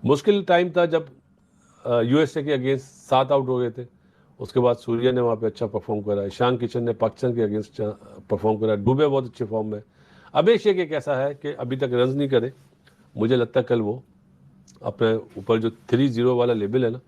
मुश्किल टाइम था जब यूएसए के अगेंस्ट 7 आउट हो गए थे। उसके बाद सूर्या ने वहाँ पे अच्छा परफॉर्म करा, ईशान किशन ने पाकिस्तान के अगेंस्ट परफॉर्म करा, डुबे बहुत अच्छे फॉर्म में। अभिषेक एक ऐसा है कि अभी तक रन नहीं करे, मुझे लगता है कल वो अपने ऊपर जो 3-0 वाला लेवल है ना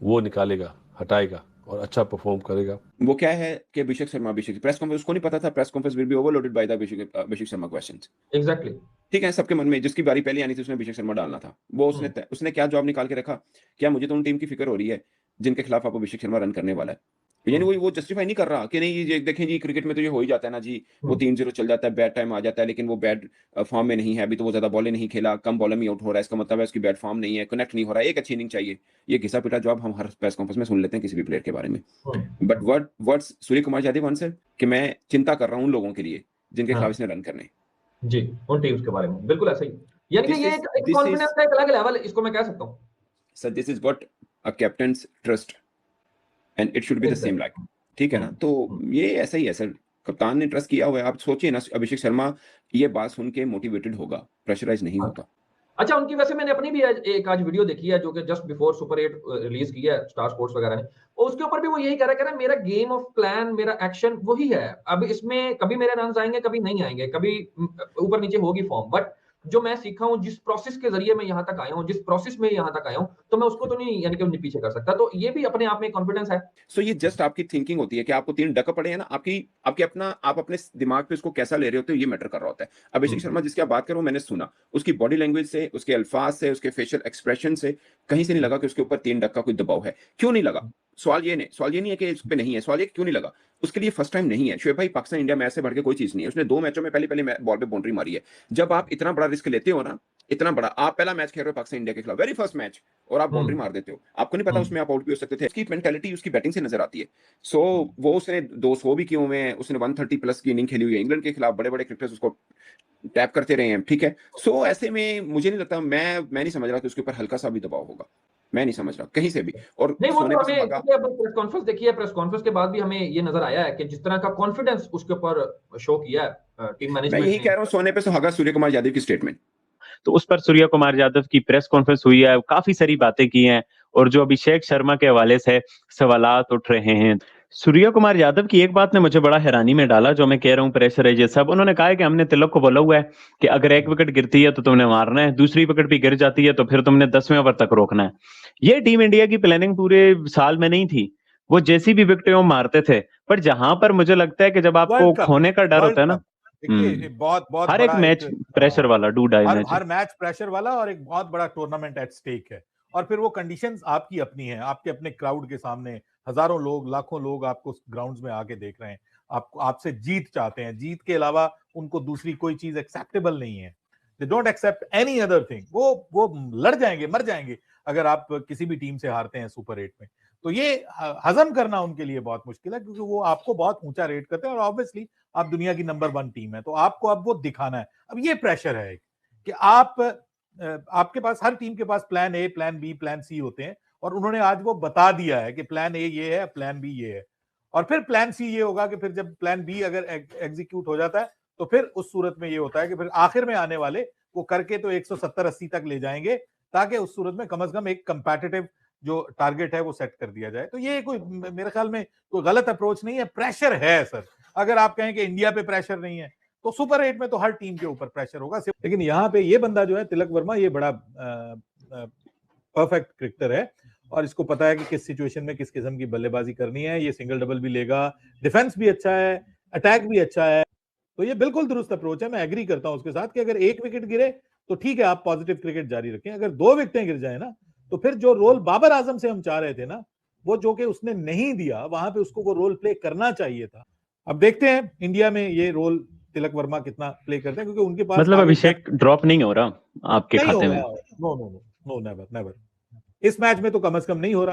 वो निकालेगा, हटाएगा और अच्छा परफॉर्म करेगा। वो क्या है कि अभिषेक प्रेस कॉन्फ्रेंस, उसको नहीं पता था press conference will be overloaded by the Abhishek Sharma questions. Exactly, ठीक है, सबके मन में जिसकी बारी पहले आनी थी उसने अभिषेक शर्मा डालना था। वो उसने क्या जवाब निकाल के रखा, क्या मुझे तो उन टीम की फिक्र हो रही है जिनके खिलाफ आप अभिषेक शर्मा रन करने वाला है। यानी वो जस्टिफाई नहीं कर रहा कि नहीं ये देखें जी क्रिकेट में तो ये हो ही जाता है ना जी, वो 3-0 चल जाता है, बैड टाइम आ जाता है, लेकिन वो बैड फॉर्म में नहीं है, अभी तो वो ज्यादा बॉलें नहीं खेला, कम बॉलर में आउट हो रहा है, इसका मतलब है उसकी बैड फॉर्म नहीं है, कनेक्ट नहीं हो रहा है, एक अच्छी इनिंग चाहिए। ये घिसा पिटा जवाब हम हर प्रेस कॉन्फ्रेंस में सुन लेते हैं किसी भी प्लेयर के बारे में। But words Surya Kumar Yadav answer कि मैं चिंता कर रहा हूं उन लोगों के लिए जिनके खिलाफ इसने रन करने जी, उन टीम्स के बारे में बिल्कुल ऐसा ही। यानी कि ये एक कॉन्फिडेंस का एक अलग लेवल इसको मैं कह सकता हूं। Sir this is what a captains trust and it should be the same like, ठीक है ना। तो ये ऐसा ही है सर, कप्तान ने ट्रस्ट किया हुआ है। आप सोचिए ना, अभिषेक शर्मा ये बात सुन के मोटिवेटेड होगा, प्रेशराइज नहीं होगा। अच्छा, उनकी वैसे मैंने अपनी भी एक आज वीडियो देखी है जो कि जस्ट बिफोर सुपर 8 रिलीज की है स्टार स्पोर्ट्स वगैरह ने। उसके ऊपर भी वो यही कह रहा है मेरा गेम ऑफ प्लान, मेरा एक्शन वही है। अब इसमें कभी मेरे रन्स आएंगे, कभी नहीं आएंगे, कभी ऊपर नीचे होगी फॉर्म, बट जो मैं सीखा हूं, जिस प्रोसेस के जरिए मैं यहाँ तक आया हूँ, जिस प्रोसेस में यहाँ तक आया हूँ, तो मैं उसको तो नहीं यानी कि पीछे कर सकता। तो ये भी अपने आप में कॉन्फिडेंस है। सो ये जस्ट आपकी थिंकिंग होती है कि आपको 3 डक पड़े हैं ना, आपकी अपना आप अपने दिमाग पे इसको कैसा ले रहे होते हो ये मैटर कर रहा होता है। अभिषेक शर्मा जिसकी आप बात कर रहे हो, मैंने सुना उसकी बॉडी लैंग्वेज से, उसके अल्फाज से, उसके फेशियल एक्सप्रेशन से कहीं से नहीं लगा कि उसके ऊपर 3 डक का कोई दबाव है। क्यों नहीं लगा? सवाल ये नहीं है कि इस पे नहीं है, सवाल ये क्यों नहीं लगा। उसके लिए फर्स्ट टाइम नहीं है शोएब भाई, पाकिस्तान इंडिया मैच से बढ़ के कोई चीज नहीं है। उसने 2 मैचों में पहले बॉल पे बाउंड्री मारी है। जब आप इतना बड़ा रिस्क लेते हो ना, इतना बड़ा, आप पहला मैच खेल रहे हो पाकिस्तान इंडिया के खिलाफ, वेरी फर्स्ट मैच, और आप बाउंड्री मार देते हो, आपको नहीं पता उसमें आप आउट भी हो सकते थे। उसकी मेंटालिटी उसकी बैटिंग से नजर आती है। सो वो उसने 200 भी किए हुए हैं, उसने 130 प्लस की इनिंग खेली हुई है, इंग्लैंड के खिलाफ बड़े बड़े क्रिकेटर्स उसको टैप करते रहे हैं, ठीक है। सो ऐसे में मुझे नहीं लगता, मैं नहीं समझ रहा कि उसके ऊपर हल्का सा भी दबाव होगा, मैं नहीं समझ रहा कहीं से भी। और नहीं, वो सोने तो पे हमें सुहागा, प्रेस कॉन्फ्रेंस देखी है, प्रेस कॉन्फ्रेंस के बाद भी हमें ये नजर आया है कि जिस तरह का कॉन्फिडेंस उसके ऊपर शो किया है टीम मैं मैनेजमेंट यही ने। कह रहा हूँ, सोने पे सुहागा सूर्य कुमार यादव की स्टेटमेंट। तो उस पर सूर्य कुमार यादव की प्रेस कॉन्फ्रेंस हुई है, काफी सारी बातें की हैं, और जो अभिषेक शर्मा के हवाले से सवालात उठ रहे हैं। सूर्य कुमार यादव की एक बात ने मुझे बड़ा हैरानी में डाला, जो मैं कह रहा हूँ प्रेशर है ये सब। उन्होंने कहा है कि हमने तिलक को बोला हुआ है कि अगर एक विकेट गिरती है तो तुमने मारना है, दूसरी विकेट भी गिर जाती है तो फिर तुमने 10वें ओवर तक रोकना है। ये टीम इंडिया की प्लानिंग पूरे साल में नहीं थी। वो जैसी भी विकेटें वो मारते थे, पर जहां पर मुझे लगता है कि जब आपको खोने का डर होता है ना, देखिए बहुत हर एक बड़ा मैच प्रेशर वाला हर मैच प्रेशर वाला, और एक बहुत बड़ा टूर्नामेंट एट स्टेक है। और फिर वो कंडीशंस आपकी अपनी हैं, आपके अपने क्राउड के सामने हजारों लोग, लाखों लोग आपको ग्राउंड्स में आके देख रहे हैं, आपको आपसे जीत चाहते हैं, जीत के अलावा उनको दूसरी कोई चीज एक्सेप्टेबल नहीं है। They don't accept any other thing. वो लड़ जाएंगे, मर जाएंगे अगर आप किसी भी टीम से हारते हैं सुपर 8 में। तो ये हजम करना उनके लिए बहुत मुश्किल है, क्योंकि वो आपको बहुत ऊंचा रेट करते हैं, और ऑब्वियसली आप दुनिया की नंबर 1 टीम है, तो आपको अब वो दिखाना है। अब ये प्रेशर है कि आपके पास, हर टीम के पास plan A, plan B, plan C होते हैं, और उन्होंने आज वो बता दिया है कि प्लान ए ये है, प्लान बी ये है, और फिर प्लान सी ये होगा कि फिर जब प्लान बी अगर एग्जीक्यूट हो जाता है तो फिर उस सूरत में ये होता है कि फिर आखिर में आने वाले वो करके तो 170-80 तक ले जाएंगे, ताकि उस सूरत में कम से कम एक कंपेटिटिव जो टारगेट है वो सेट कर दिया जाए। तो ये कोई, मेरे ख्याल में कोई गलत अप्रोच नहीं है। प्रेशर है सर, अगर आप कहें कि इंडिया पे प्रेशर नहीं है तो सुपर 8 में तो हर टीम के ऊपर प्रेशर होगा। लेकिन यहाँ पे ये बंदा जो है तिलक वर्मा, ये बड़ा परफेक्ट क्रिकेटर है, और इसको पता है कि किस सिचुएशन में किस किस्म की बल्लेबाजी करनी है। ये सिंगल डबल भी लेगा, डिफेंस भी अच्छा है, अटैक भी अच्छा है। तो ये बिल्कुल दुरुस्त अप्रोच है। मैं एग्री करता हूं उसके साथ कि अगर एक विकेट गिरे तो ठीक है, आप पॉजिटिव क्रिकेट जारी रखें। अगर 2 विकेटें गिर जाए ना, तो फिर जो रोल बाबर आजम से हम चाह रहे थे ना, वो जो कि उसने नहीं दिया, वहां पे उसको वो रोल प्ले करना चाहिए था। अब देखते हैं इंडिया में ये रोल तिलक वर्मा कितना प्ले करते हैं, क्योंकि उनके पास मतलब अभिषेक ड्रॉप नहीं हो रहा आपके खाते में? No, never, never. इस मैच में तो कम से कम नहीं हो रहा।